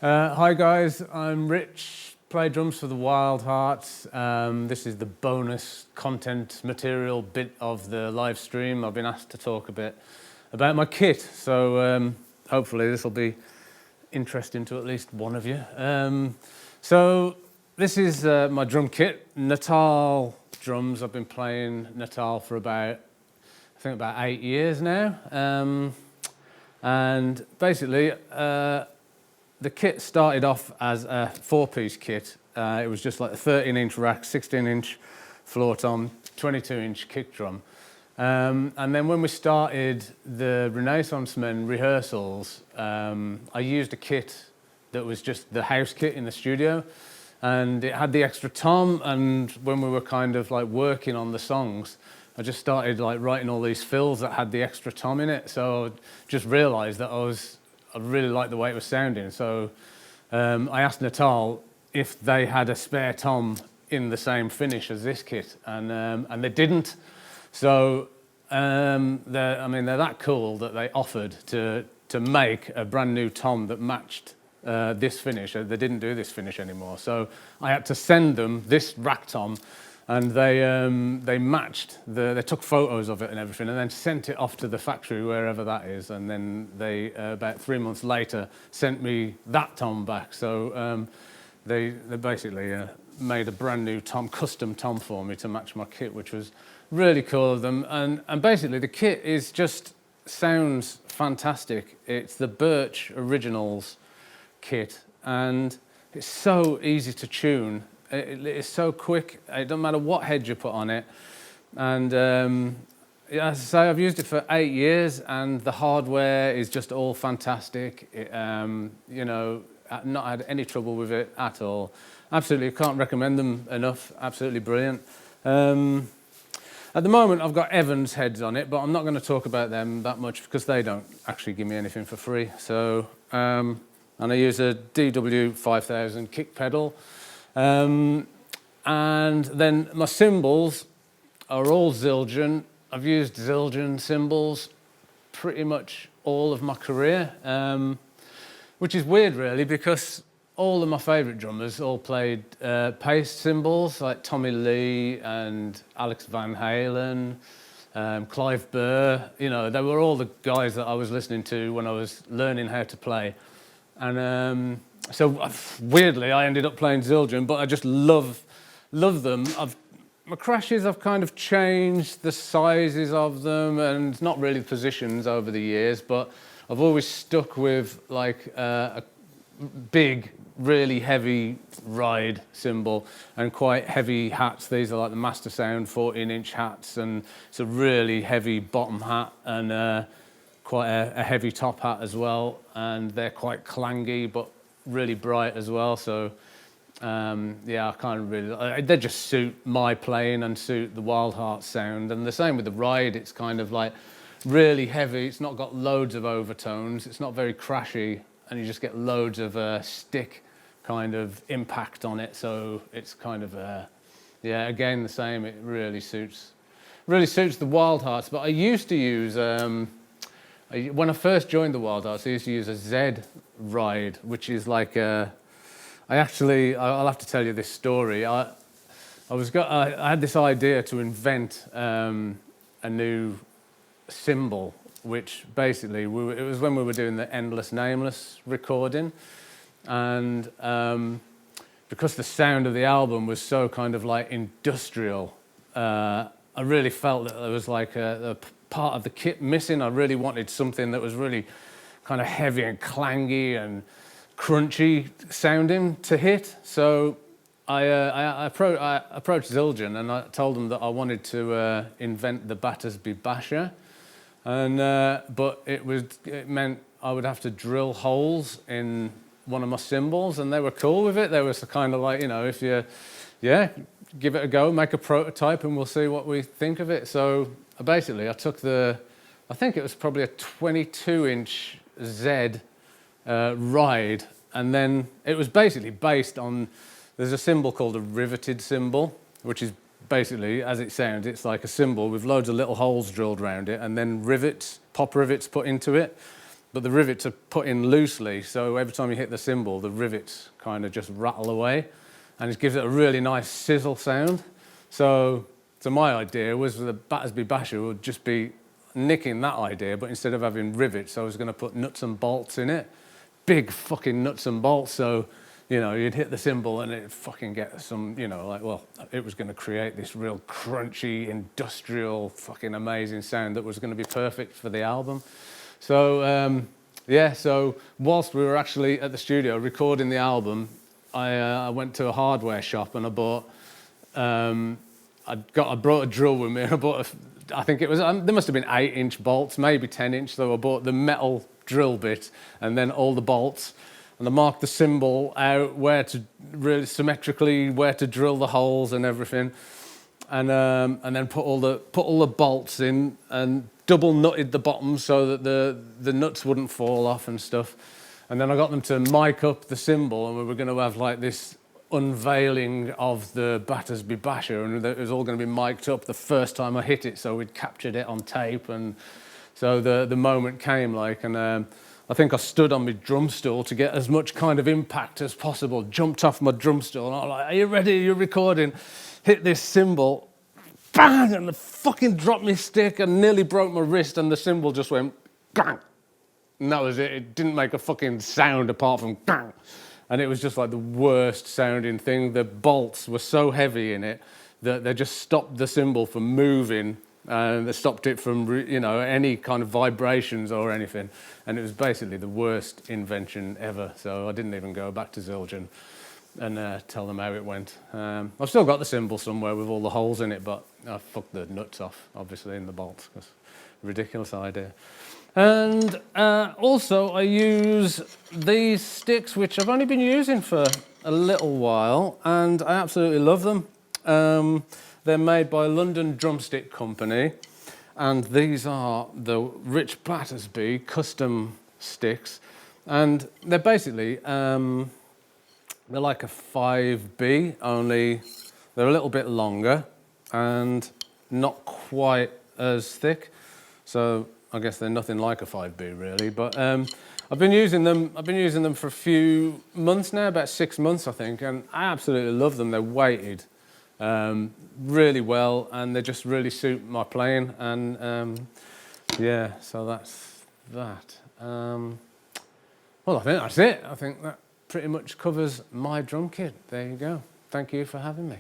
Hi guys, I'm Ritch, play drums for the Wildhearts. This is the bonus content material bit of the live stream. I've been asked to talk a bit about my kit, so hopefully this will be interesting to at least one of you. So this is my drum kit, Natal drums. I've been playing Natal for about 8 years now. And basically, the kit started off as a 4-piece kit. It was just like a 13-inch rack, 16-inch floor tom, 22-inch kick drum. And then when we started the Renaissance Men rehearsals, I used a kit that was just the house kit in the studio, and it had the extra tom. And when we were kind of like working on the songs, I just started like writing all these fills that had the extra tom in it. So I just realised that I really liked the way it was sounding. So I asked Natal if they had a spare tom in the same finish as this kit, and they didn't. So they're that cool that they offered to make a brand new tom that matched this finish. They didn't do this finish anymore. So I had to send them this rack tom, and they matched they took photos of it and everything, and then sent it off to the factory wherever that is. And then they about 3 months later sent me that tom back. So they basically made a brand new tom, custom tom for me to match my kit, which was really cool of them. And basically the kit is just sounds fantastic. It's the Birch Originals kit, and it's so easy to tune. It is so quick. It doesn't matter what head you put on it. And as I say, I've used it for 8 years, and the hardware is just all fantastic. I've not had any trouble with it at all. Absolutely, can't recommend them enough. Absolutely brilliant. At the moment, I've got Evans heads on it, but I'm not going to talk about them that much because they don't actually give me anything for free. So, and I use a DW 5000 kick pedal. And then my cymbals are all Zildjian. I've used Zildjian cymbals pretty much all of my career, which is weird really, because all of my favourite drummers all played paste cymbals, like Tommy Lee and Alex Van Halen, Clive Burr. You know, they were all the guys that I was listening to when I was learning how to play. And so weirdly, I ended up playing Zildjian, but I just love them. My crashes, I've kind of changed the sizes of them and not really positions over the years, but I've always stuck with like a big, really heavy ride cymbal and quite heavy hats. These are like the Master Sound 14-inch hats, and it's a really heavy bottom hat and quite a heavy top hat as well, and they're quite clangy but really bright as well. So yeah, I kind of really, they just suit my playing and suit the Wildhearts sound. And the same with the ride. It's kind of like really heavy. It's not got loads of overtones. It's not very crashy, and you just get loads of stick kind of impact on it. So it's kind of yeah, again the same. It really suits the Wildhearts. But I used to use when I first joined the Wildhearts, I used to use a Z ride, which is like I'll have to tell you this story. I had this idea to invent a new cymbal, which basically it was when we were doing the Endless Nameless recording, and because the sound of the album was so kind of like industrial, I really felt that there was like a part of the kit missing. I really wanted something that was really kind of heavy and clangy and crunchy sounding to hit. So I approached Zildjian, and I told them that I wanted to invent the Battersby basher, and but it meant I would have to drill holes in one of my cymbals, and they were cool with it. They were kind of like, you know, if you, yeah, give it a go, make a prototype, and we'll see what we think of it. So basically, I took I think it was probably a 22-inch Z ride, and then it was basically based on, there's a cymbal called a riveted cymbal, which is basically, as it sounds, it's like a cymbal with loads of little holes drilled around it, and then rivets, pop rivets put into it. but the rivets are put in loosely, so every time you hit the cymbal, the rivets kind of just rattle away, and it gives it a really nice sizzle sound. So my idea was the Battersby basher would just be nicking that idea, but instead of having rivets, I was going to put nuts and bolts in it. Big fucking nuts and bolts, so, you know, you'd hit the cymbal and it'd fucking get some, you know, like, well, it was going to create this real crunchy, industrial, fucking amazing sound that was going to be perfect for the album. So, yeah, so whilst we were actually at the studio recording the album, I went to a hardware shop and I bought, I brought a drill with me, and I bought I think it was, there must have been 8-inch bolts, maybe 10-inch, so I bought the metal drill bit and then all the bolts, and I marked the cymbal out where to really symmetrically where to drill the holes and everything, and then put all the bolts in and double nutted the bottom so that the nuts wouldn't fall off and stuff, and then I got them to mic up the cymbal, and we were going to have like this unveiling of the Battersby basher, and it was all going to be mic'd up the first time I hit it, so we'd captured it on tape, and so the moment came, like, and I think I stood on my drum stool to get as much kind of impact as possible, jumped off my drum stool, and I was like, are you ready, you're recording, hit this cymbal, bang, and I fucking dropped my stick and nearly broke my wrist, and the cymbal just went, bang, and that was it. It didn't make a fucking sound apart from bang. And it was just like the worst sounding thing. The bolts were so heavy in it that they just stopped the cymbal from moving, and they stopped it from, you know, any kind of vibrations or anything. And it was basically the worst invention ever. So I didn't even go back to Zildjian and tell them how it went. I've still got the cymbal somewhere with all the holes in it, but I fucked the nuts off, obviously, in the bolts. It's a ridiculous idea. And also I use these sticks, which I've only been using for a little while, and I absolutely love them. They're made by a London drumstick company, and these are the Ritch Battersby custom sticks, and they're basically, they're like a 5B, only they're a little bit longer and not quite as thick. So I guess they're nothing like a 5B really, but I've been using them for a few months now, about 6 months I think, and I absolutely love them. They're weighted really well, and they just really suit my playing, and yeah, so that's that. Well, I think that's it. I think that pretty much covers my drum kit. There you go. Thank you for having me.